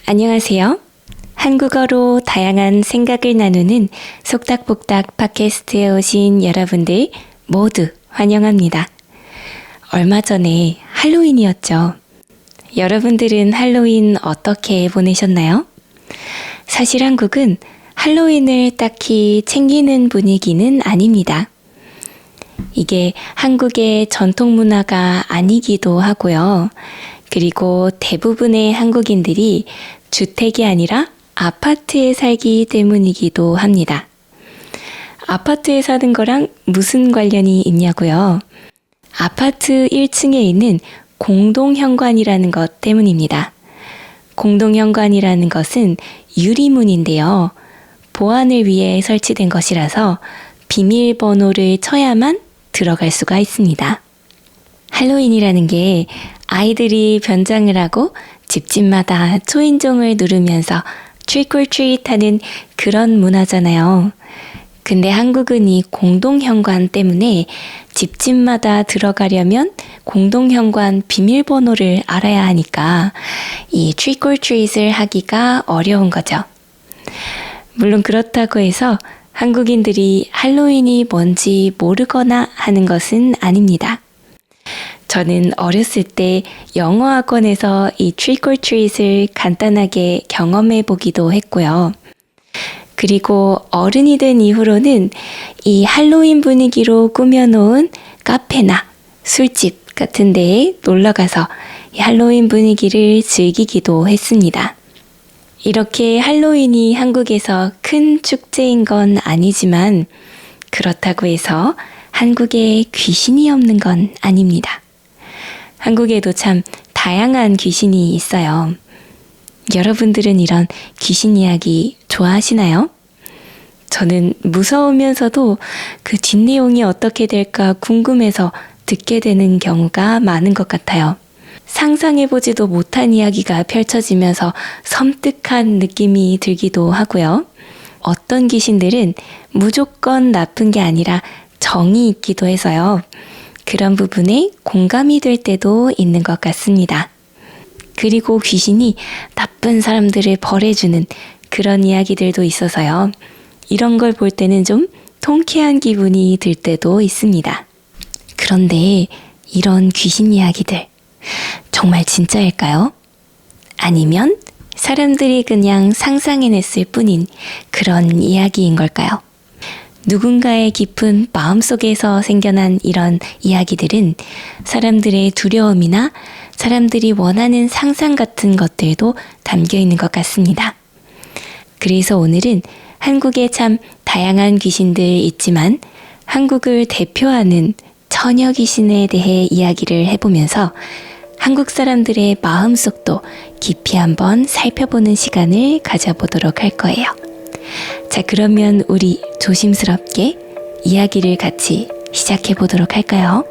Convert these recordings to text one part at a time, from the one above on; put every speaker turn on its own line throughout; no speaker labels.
안녕하세요. 한국어로 다양한 생각을 나누는 속닥복닥 팟캐스트에 오신 여러분들 모두 환영합니다. 얼마 전에 할로윈이었죠. 여러분들은 할로윈 어떻게 보내셨나요? 사실 한국은 할로윈을 딱히 챙기는 분위기는 아닙니다. 이게 한국의 전통 문화가 아니기도 하고요. 그리고 대부분의 한국인들이 주택이 아니라 아파트에 살기 때문이기도 합니다. 아파트에 사는 거랑 무슨 관련이 있냐고요? 아파트 1층에 있는 공동현관이라는 것 때문입니다. 공동현관이라는 것은 유리문인데요. 보안을 위해 설치된 것이라서 비밀번호를 쳐야만 들어갈 수가 있습니다. 할로윈이라는 게 아이들이 변장을 하고 집집마다 초인종을 누르면서 트릭 올 트릿 하는 그런 문화잖아요. 근데 한국은 이 공동현관 때문에 집집마다 들어가려면 공동현관 비밀번호를 알아야 하니까 이 트릭 올 트릿을 하기가 어려운 거죠. 물론 그렇다고 해서 한국인들이 할로윈이 뭔지 모르거나 하는 것은 아닙니다. 저는 어렸을 때 영어 학원에서 이 트릭 올 트릿을 간단하게 경험해 보기도 했고요. 그리고 어른이 된 이후로는 이 할로윈 분위기로 꾸며놓은 카페나 술집 같은 데에 놀러가서 이 할로윈 분위기를 즐기기도 했습니다. 이렇게 할로윈이 한국에서 큰 축제인 건 아니지만 그렇다고 해서 한국에 귀신이 없는 건 아닙니다. 한국에도 참 다양한 귀신이 있어요. 여러분들은 이런 귀신 이야기 좋아하시나요? 저는 무서우면서도 그 뒷내용이 어떻게 될까 궁금해서 듣게 되는 경우가 많은 것 같아요. 상상해보지도 못한 이야기가 펼쳐지면서 섬뜩한 느낌이 들기도 하고요. 어떤 귀신들은 무조건 나쁜 게 아니라 정이 있기도 해서요. 그런 부분에 공감이 될 때도 있는 것 같습니다. 그리고 귀신이 나쁜 사람들을 벌해주는 그런 이야기들도 있어서요. 이런 걸 볼 때는 좀 통쾌한 기분이 들 때도 있습니다. 그런데 이런 귀신 이야기들 정말 진짜일까요? 아니면 사람들이 그냥 상상해냈을 뿐인 그런 이야기인 걸까요? 누군가의 깊은 마음속에서 생겨난 이런 이야기들은 사람들의 두려움이나 사람들이 원하는 상상 같은 것들도 담겨 있는 것 같습니다. 그래서 오늘은 한국에 참 다양한 귀신들이 있지만 한국을 대표하는 처녀 귀신에 대해 이야기를 해보면서 한국 사람들의 마음속도 깊이 한번 살펴보는 시간을 가져보도록 할 거예요. 자, 그러면 우리 조심스럽게 이야기를 같이 시작해 보도록 할까요?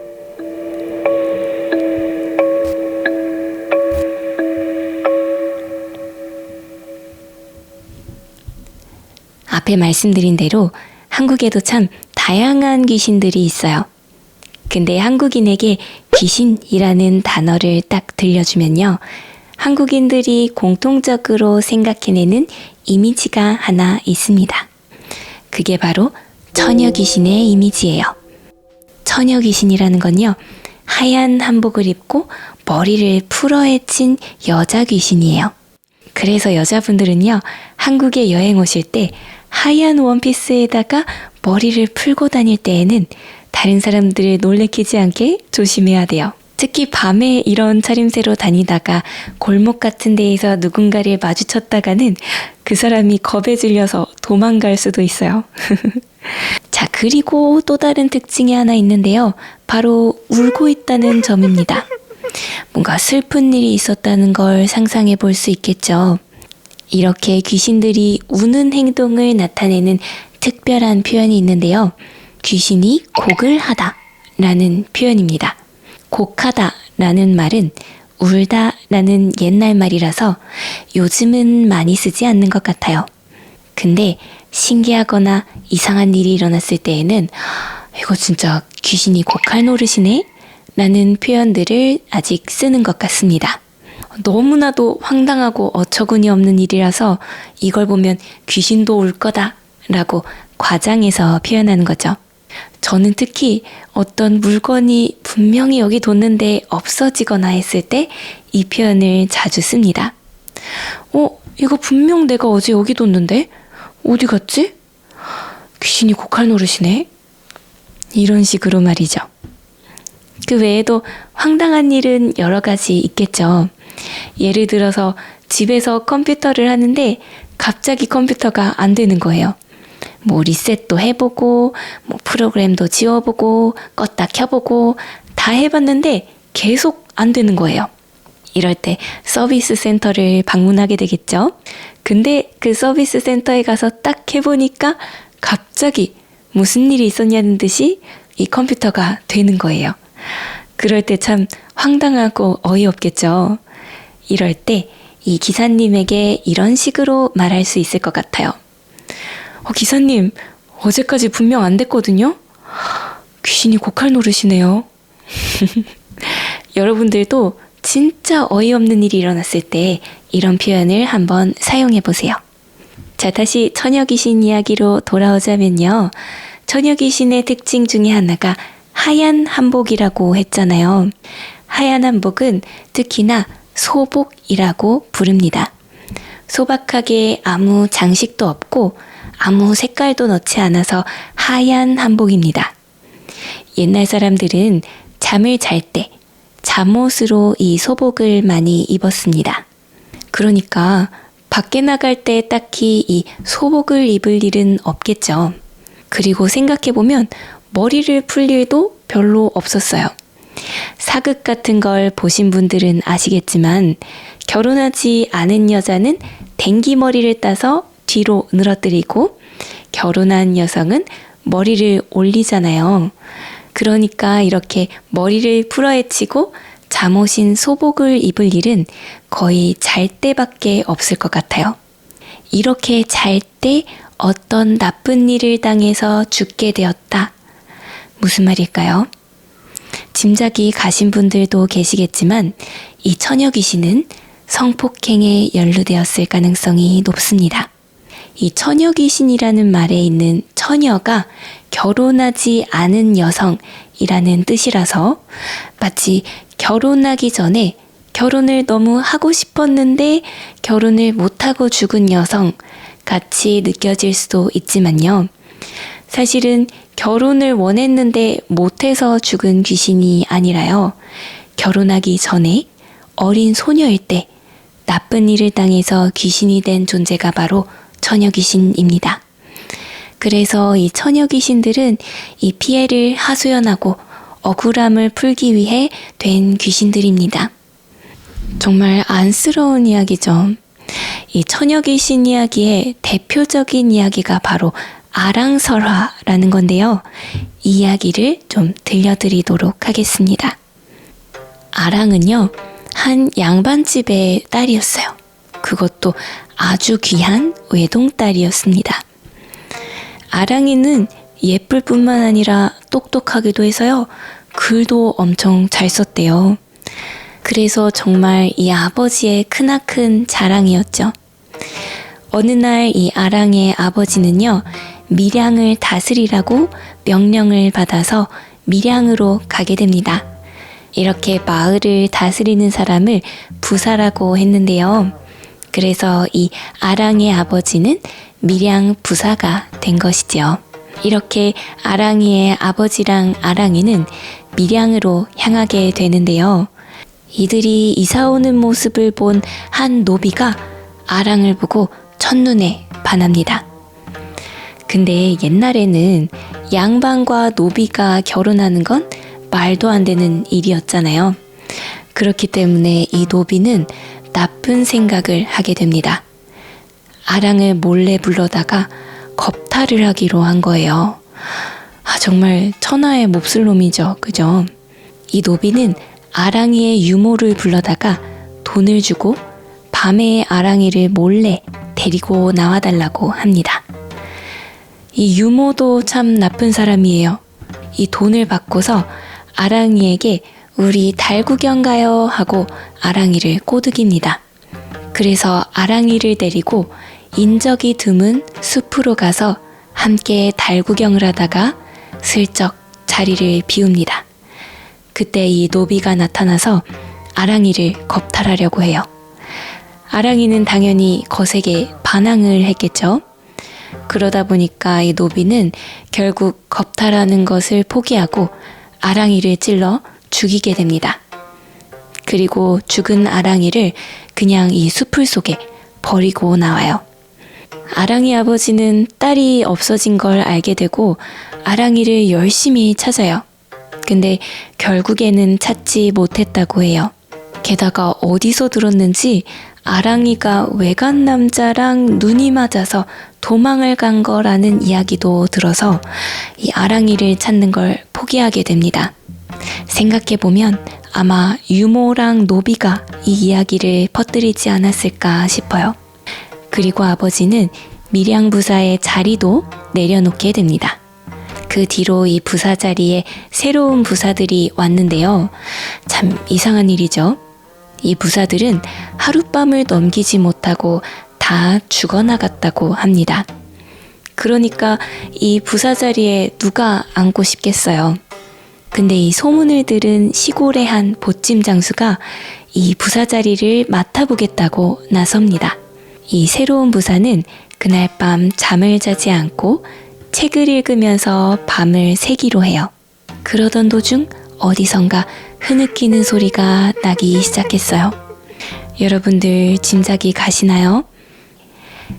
앞에 말씀드린 대로 한국에도 참 다양한 귀신들이 있어요. 근데 한국인에게 귀신이라는 단어를 딱 들려주면요. 한국인들이 공통적으로 생각해내는 이미지가 하나 있습니다. 그게 바로 처녀 귀신의 이미지예요. 처녀 귀신이라는 건요. 하얀 한복을 입고 머리를 풀어헤친 여자 귀신이에요. 그래서 여자분들은요. 한국에 여행 오실 때 하얀 원피스에다가 머리를 풀고 다닐 때에는 다른 사람들을 놀래키지 않게 조심해야 돼요. 특히 밤에 이런 차림새로 다니다가 골목 같은 데에서 누군가를 마주쳤다가는 그 사람이 겁에 질려서 도망갈 수도 있어요. 자, 그리고 또 다른 특징이 하나 있는데요. 바로 울고 있다는 점입니다. 뭔가 슬픈 일이 있었다는 걸 상상해 볼 수 있겠죠. 이렇게 귀신들이 우는 행동을 나타내는 특별한 표현이 있는데요. 귀신이 곡을 하다 라는 표현입니다. 곡하다 라는 말은 울다 라는 옛날 말이라서 요즘은 많이 쓰지 않는 것 같아요. 근데 신기하거나 이상한 일이 일어났을 때에는 이거 진짜 귀신이 곡할 노릇이네? 라는 표현들을 아직 쓰는 것 같습니다. 너무나도 황당하고 어처구니 없는 일이라서 이걸 보면 귀신도 올 거다라고 과장해서 표현하는 거죠. 저는 특히 어떤 물건이 분명히 여기 뒀는데 없어지거나 했을 때 이 표현을 자주 씁니다. 이거 분명 내가 어제 여기 뒀는데 어디 갔지? 귀신이 고칼 노릇이네. 이런 식으로 말이죠. 그 외에도 황당한 일은 여러 가지 있겠죠. 예를 들어서 집에서 컴퓨터를 하는데 갑자기 컴퓨터가 안 되는 거예요. 리셋도 해보고 프로그램도 지워보고 껐다 켜보고 다 해봤는데 계속 안 되는 거예요. 이럴 때 서비스 센터를 방문하게 되겠죠. 근데 그 서비스 센터에 가서 딱 해보니까 갑자기 무슨 일이 있었냐는 듯이 이 컴퓨터가 되는 거예요. 그럴 때 참 황당하고 어이없겠죠. 이럴 때 이 기사님에게 이런 식으로 말할 수 있을 것 같아요. 기사님, 어제까지 분명 안 됐거든요? 귀신이 고칼 노릇이네요. 여러분들도 진짜 어이없는 일이 일어났을 때 이런 표현을 한번 사용해 보세요. 자, 다시 처녀 귀신 이야기로 돌아오자면요. 처녀 귀신의 특징 중에 하나가 하얀 한복이라고 했잖아요. 하얀 한복은 특히나 소복이라고 부릅니다. 소박하게 아무 장식도 없고 아무 색깔도 넣지 않아서 하얀 한복입니다. 옛날 사람들은 잠을 잘 때 잠옷으로 이 소복을 많이 입었습니다. 그러니까 밖에 나갈 때 딱히 이 소복을 입을 일은 없겠죠. 그리고 생각해보면 머리를 풀 일도 별로 없었어요. 사극 같은 걸 보신 분들은 아시겠지만 결혼하지 않은 여자는 댕기머리를 따서 뒤로 늘어뜨리고 결혼한 여성은 머리를 올리잖아요. 그러니까 이렇게 머리를 풀어헤치고 잠옷인 소복을 입을 일은 거의 잘 때밖에 없을 것 같아요. 이렇게 잘 때 어떤 나쁜 일을 당해서 죽게 되었다. 무슨 말일까요? 짐작이 가신 분들도 계시겠지만 이 처녀 귀신은 성폭행에 연루되었을 가능성이 높습니다. 이 처녀 귀신이라는 말에 있는 처녀가 결혼하지 않은 여성이라는 뜻이라서 마치 결혼하기 전에 결혼을 너무 하고 싶었는데 결혼을 못하고 죽은 여성 같이 느껴질 수도 있지만요. 사실은 결혼을 원했는데 못해서 죽은 귀신이 아니라요. 결혼하기 전에 어린 소녀일 때 나쁜 일을 당해서 귀신이 된 존재가 바로 처녀 귀신입니다. 그래서 이 처녀 귀신들은 이 피해를 하소연하고 억울함을 풀기 위해 된 귀신들입니다. 정말 안쓰러운 이야기죠. 이 처녀 귀신 이야기의 대표적인 이야기가 바로 아랑설화라는 건데요. 이 이야기를 좀 들려드리도록 하겠습니다. 아랑은요, 한 양반집의 딸이었어요. 그것도 아주 귀한 외동딸이었습니다. 아랑이는 예쁠 뿐만 아니라 똑똑하기도 해서요. 글도 엄청 잘 썼대요. 그래서 정말 이 아버지의 크나큰 자랑이었죠. 어느 날 이 아랑의 아버지는요. 밀양을 다스리라고 명령을 받아서 밀양으로 가게 됩니다. 이렇게 마을을 다스리는 사람을 부사라고 했는데요. 그래서 이 아랑의 아버지는 밀양 부사가 된 것이죠. 이렇게 아랑이의 아버지랑 아랑이는 밀양으로 향하게 되는데요. 이들이 이사 오는 모습을 본 한 노비가 아랑을 보고 첫눈에 반합니다. 근데 옛날에는 양반과 노비가 결혼하는 건 말도 안 되는 일이었잖아요. 그렇기 때문에 이 노비는 나쁜 생각을 하게 됩니다. 아랑을 몰래 불러다가 겁탈을 하기로 한 거예요. 정말 천하의 몹쓸 놈이죠. 그죠? 이 노비는 아랑이의 유모를 불러다가 돈을 주고 밤에 아랑이를 몰래 데리고 나와달라고 합니다. 이 유모도 참 나쁜 사람이에요. 이 돈을 받고서 아랑이에게 우리 달 구경 가요 하고 아랑이를 꼬드깁니다. 그래서 아랑이를 데리고 인적이 드문 숲으로 가서 함께 달 구경을 하다가 슬쩍 자리를 비웁니다. 그때 이 노비가 나타나서 아랑이를 겁탈하려고 해요. 아랑이는 당연히 거세게 반항을 했겠죠. 그러다 보니까 이 노비는 결국 겁탈하는 것을 포기하고 아랑이를 찔러 죽이게 됩니다. 그리고 죽은 아랑이를 그냥 이 숲풀 속에 버리고 나와요. 아랑이 아버지는 딸이 없어진 걸 알게 되고 아랑이를 열심히 찾아요. 근데 결국에는 찾지 못했다고 해요. 게다가 어디서 들었는지 아랑이가 외간 남자랑 눈이 맞아서 도망을 간 거라는 이야기도 들어서 이 아랑이를 찾는 걸 포기하게 됩니다. 생각해보면 아마 유모랑 노비가 이 이야기를 퍼뜨리지 않았을까 싶어요. 그리고 아버지는 밀양 부사의 자리도 내려놓게 됩니다. 그 뒤로 이 부사 자리에 새로운 부사들이 왔는데요. 참 이상한 일이죠. 이 부사들은 하룻밤을 넘기지 못하고 다 죽어나갔다고 합니다. 그러니까 이 부사 자리에 누가 앉고 싶겠어요. 근데 이 소문을 들은 시골의 한 보찜 장수가 이 부사 자리를 맡아보겠다고 나섭니다. 이 새로운 부사는 그날 밤 잠을 자지 않고 책을 읽으면서 밤을 새기로 해요. 그러던 도중 어디선가 흐느끼는 소리가 나기 시작했어요. 여러분들 짐작이 가시나요?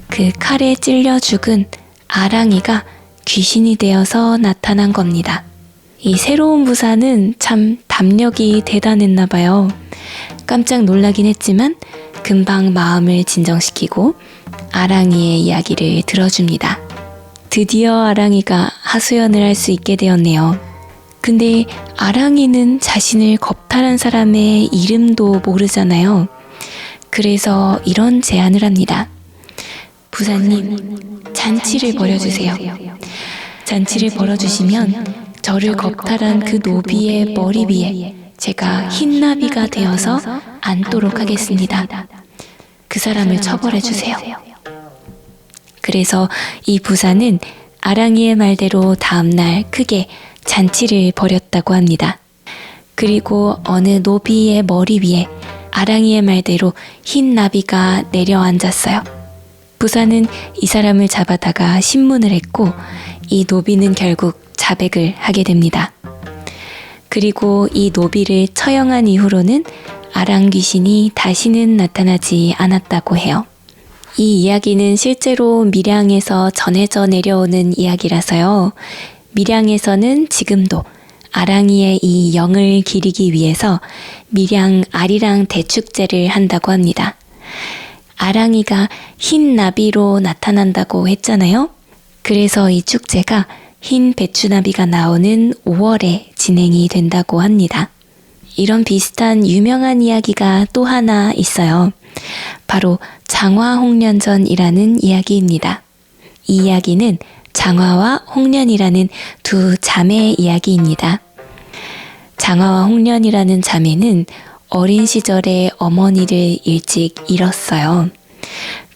그 칼에 찔려 죽은 아랑이가 귀신이 되어서 나타난 겁니다. 이 새로운 부사는 참 담력이 대단했나 봐요. 깜짝 놀라긴 했지만 금방 마음을 진정시키고 아랑이의 이야기를 들어줍니다. 드디어 아랑이가 하소연을 할 수 있게 되었네요. 근데 아랑이는 자신을 겁탈한 사람의 이름도 모르잖아요. 그래서 이런 제안을 합니다. 부사님, 잔치를 벌여주세요. 잔치를 벌어주시면 저를 겁탈한 그 노비의 머리 위에 제가 흰 나비가 되어서 앉도록 하겠습니다. 그 사람을 처벌해 주세요. 그래서 이 부사는 아랑이의 말대로 다음날 크게 잔치를 벌였다고 합니다. 그리고 어느 노비의 머리 위에 아랑이의 말대로 흰 나비가 내려앉았어요. 부사는 이 사람을 잡아다가 신문을 했고 이 노비는 결국 자백을 하게 됩니다. 그리고 이 노비를 처형한 이후로는 아랑 귀신이 다시는 나타나지 않았다고 해요. 이 이야기는 실제로 밀양에서 전해져 내려오는 이야기라서요. 밀양에서는 지금도 아랑이의 이 영을 기리기 위해서 밀양 아리랑 대축제를 한다고 합니다. 아랑이가 흰 나비로 나타난다고 했잖아요. 그래서 이 축제가 흰 배추나비가 나오는 5월에 진행이 된다고 합니다. 이런 비슷한 유명한 이야기가 또 하나 있어요. 바로 장화홍련전이라는 이야기입니다. 이 이야기는 장화와 홍련이라는 두 자매의 이야기입니다. 장화와 홍련이라는 자매는 어린 시절에 어머니를 일찍 잃었어요.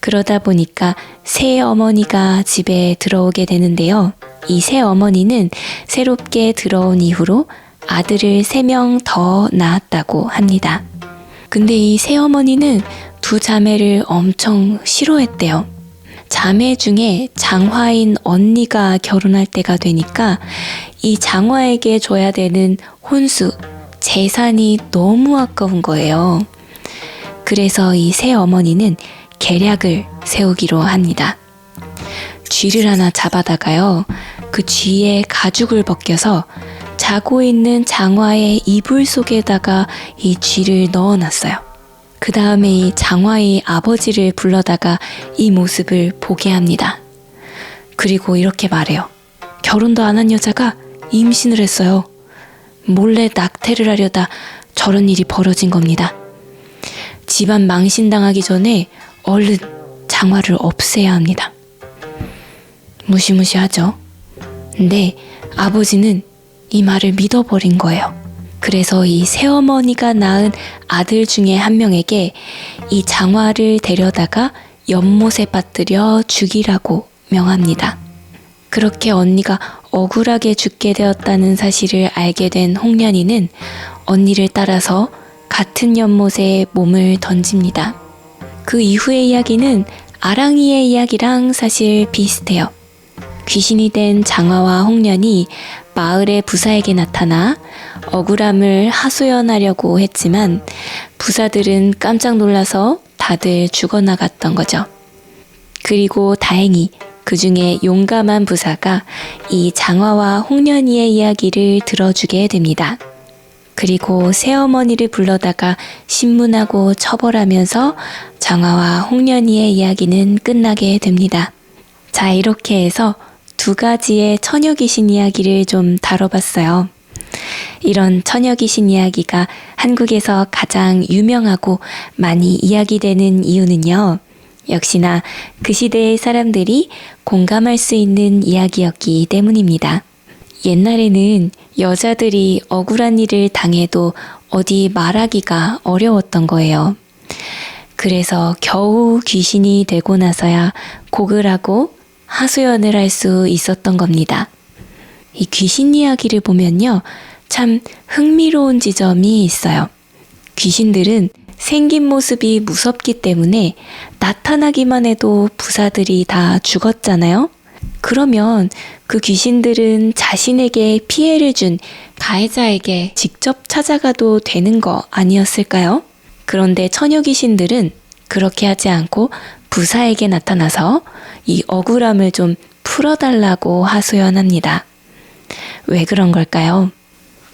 그러다 보니까 새 어머니가 집에 들어오게 되는데요. 이 새 어머니는 새롭게 들어온 이후로 아들을 3명 더 낳았다고 합니다. 근데 이 새 어머니는 두 자매를 엄청 싫어했대요. 자매 중에 장화인 언니가 결혼할 때가 되니까 이 장화에게 줘야 되는 혼수, 재산이 너무 아까운 거예요. 그래서 이 새 어머니는 계략을 세우기로 합니다. 쥐를 하나 잡아다가요. 그 쥐의 가죽을 벗겨서 자고 있는 장화의 이불 속에다가 이 쥐를 넣어놨어요. 그 다음에 이 장화의 아버지를 불러다가 이 모습을 보게 합니다. 그리고 이렇게 말해요. 결혼도 안 한 여자가 임신을 했어요. 몰래 낙태를 하려다 저런 일이 벌어진 겁니다. 집안 망신당하기 전에 얼른 장화를 없애야 합니다. 무시무시하죠. 근데 아버지는 이 말을 믿어버린 거예요. 그래서 이 새어머니가 낳은 아들 중에 한 명에게 이 장화를 데려다가 연못에 빠뜨려 죽이라고 명합니다. 그렇게 언니가 억울하게 죽게 되었다는 사실을 알게 된 홍련이는 언니를 따라서 같은 연못에 몸을 던집니다. 그 이후의 이야기는 아랑이의 이야기랑 사실 비슷해요. 귀신이 된 장화와 홍련이 마을의 부사에게 나타나 억울함을 하소연하려고 했지만 부사들은 깜짝 놀라서 다들 죽어나갔던 거죠. 그리고 다행히 그 중에 용감한 부사가 이 장화와 홍련이의 이야기를 들어주게 됩니다. 그리고 새어머니를 불러다가 신문하고 처벌하면서 장화와 홍련이의 이야기는 끝나게 됩니다. 자, 이렇게 해서 두 가지의 처녀 귀신 이야기를 좀 다뤄봤어요. 이런 처녀 귀신 이야기가 한국에서 가장 유명하고 많이 이야기되는 이유는요. 역시나 그 시대의 사람들이 공감할 수 있는 이야기였기 때문입니다. 옛날에는 여자들이 억울한 일을 당해도 어디 말하기가 어려웠던 거예요. 그래서 겨우 귀신이 되고 나서야 곡을 하고 하소연을 할 수 있었던 겁니다. 이 귀신 이야기를 보면요, 참 흥미로운 지점이 있어요. 귀신들은 생긴 모습이 무섭기 때문에 나타나기만 해도 부사들이 다 죽었잖아요. 그러면 그 귀신들은 자신에게 피해를 준 가해자에게 직접 찾아가도 되는 거 아니었을까요? 그런데 처녀 귀신들은 그렇게 하지 않고 부사에게 나타나서 이 억울함을 좀 풀어달라고 하소연합니다. 왜 그런 걸까요?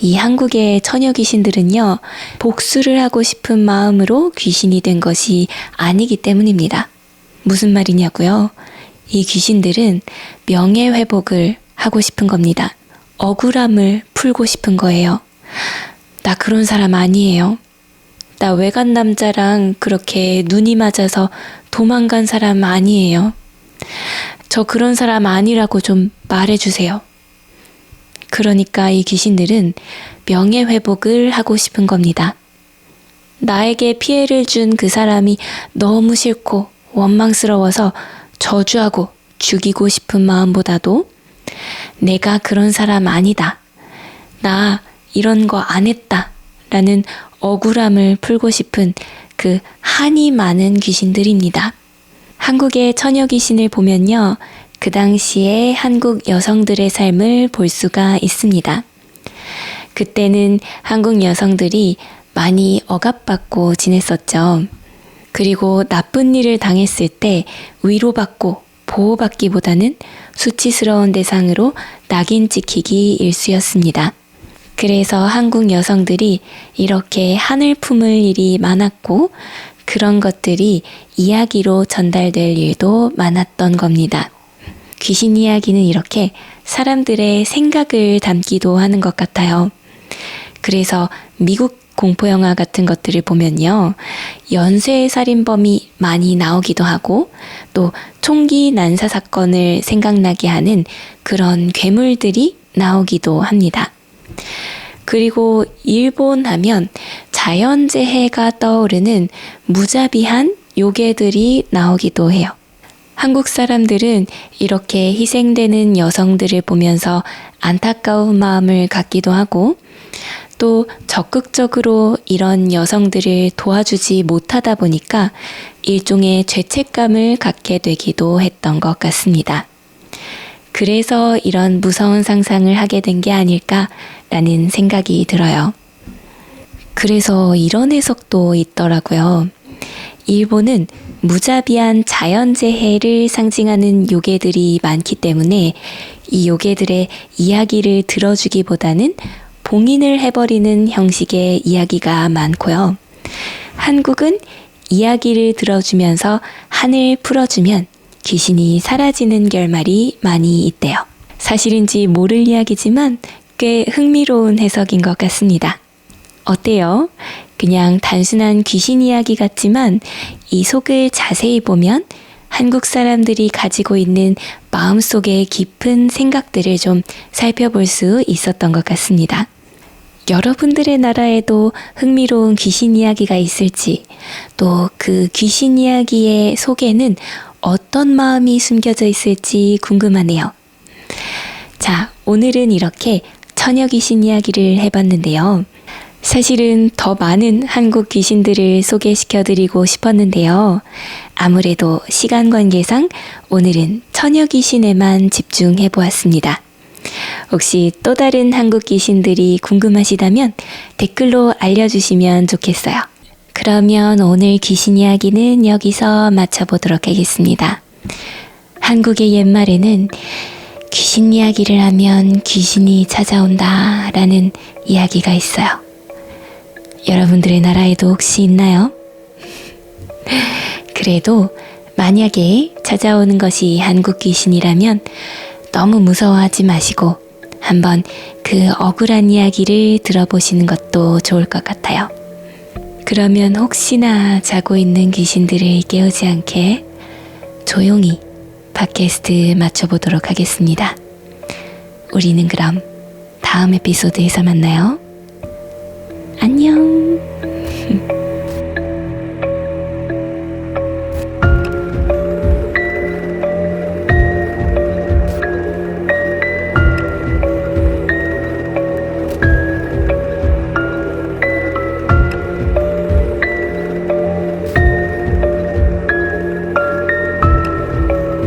이 한국의 처녀 귀신들은요, 복수를 하고 싶은 마음으로 귀신이 된 것이 아니기 때문입니다. 무슨 말이냐고요? 이 귀신들은 명예회복을 하고 싶은 겁니다. 억울함을 풀고 싶은 거예요. 나 그런 사람 아니에요. 나 외간 남자랑 그렇게 눈이 맞아서 도망간 사람 아니에요. 저 그런 사람 아니라고 좀 말해주세요. 그러니까 이 귀신들은 명예회복을 하고 싶은 겁니다. 나에게 피해를 준 그 사람이 너무 싫고 원망스러워서 저주하고 죽이고 싶은 마음보다도 내가 그런 사람 아니다. 나 이런 거 안 했다. 라는 억울함을 풀고 싶은 그 한이 많은 귀신들입니다. 한국의 처녀 귀신을 보면요. 그 당시에 한국 여성들의 삶을 볼 수가 있습니다. 그때는 한국 여성들이 많이 억압받고 지냈었죠. 그리고 나쁜 일을 당했을 때 위로받고 보호받기보다는 수치스러운 대상으로 낙인 찍히기 일쑤였습니다. 그래서 한국 여성들이 이렇게 한을 품을 일이 많았고 그런 것들이 이야기로 전달될 일도 많았던 겁니다. 귀신 이야기는 이렇게 사람들의 생각을 담기도 하는 것 같아요. 그래서 미국 공포영화 같은 것들을 보면요. 연쇄 살인범이 많이 나오기도 하고 또 총기 난사 사건을 생각나게 하는 그런 괴물들이 나오기도 합니다. 그리고 일본 하면 자연재해가 떠오르는 무자비한 요괴들이 나오기도 해요. 한국 사람들은 이렇게 희생되는 여성들을 보면서 안타까운 마음을 갖기도 하고 또 적극적으로 이런 여성들을 도와주지 못하다 보니까 일종의 죄책감을 갖게 되기도 했던 것 같습니다. 그래서 이런 무서운 상상을 하게 된 게 아닐까라는 생각이 들어요. 그래서 이런 해석도 있더라고요. 일본은 무자비한 자연재해를 상징하는 요괴들이 많기 때문에 이 요괴들의 이야기를 들어주기보다는 봉인을 해버리는 형식의 이야기가 많고요. 한국은 이야기를 들어주면서 한을 풀어주면 귀신이 사라지는 결말이 많이 있대요. 사실인지 모를 이야기지만 꽤 흥미로운 해석인 것 같습니다. 어때요? 그냥 단순한 귀신 이야기 같지만 이 속을 자세히 보면 한국 사람들이 가지고 있는 마음속의 깊은 생각들을 좀 살펴볼 수 있었던 것 같습니다. 여러분들의 나라에도 흥미로운 귀신 이야기가 있을지, 또 그 귀신 이야기의 속에는 어떤 마음이 숨겨져 있을지 궁금하네요. 자, 오늘은 이렇게 처녀 귀신 이야기를 해봤는데요. 사실은 더 많은 한국 귀신들을 소개시켜드리고 싶었는데요. 아무래도 시간 관계상 오늘은 처녀 귀신에만 집중해보았습니다. 혹시 또 다른 한국 귀신들이 궁금하시다면 댓글로 알려주시면 좋겠어요. 그러면 오늘 귀신 이야기는 여기서 마쳐보도록 하겠습니다. 한국의 옛말에는 귀신 이야기를 하면 귀신이 찾아온다 라는 이야기가 있어요. 여러분들의 나라에도 혹시 있나요? 그래도 만약에 찾아오는 것이 한국 귀신이라면 너무 무서워하지 마시고 한번 그 억울한 이야기를 들어보시는 것도 좋을 것 같아요. 그러면 혹시나 자고 있는 귀신들을 깨우지 않게 조용히 팟캐스트 마쳐보도록 하겠습니다. 우리는 그럼 다음 에피소드에서 만나요. 안녕.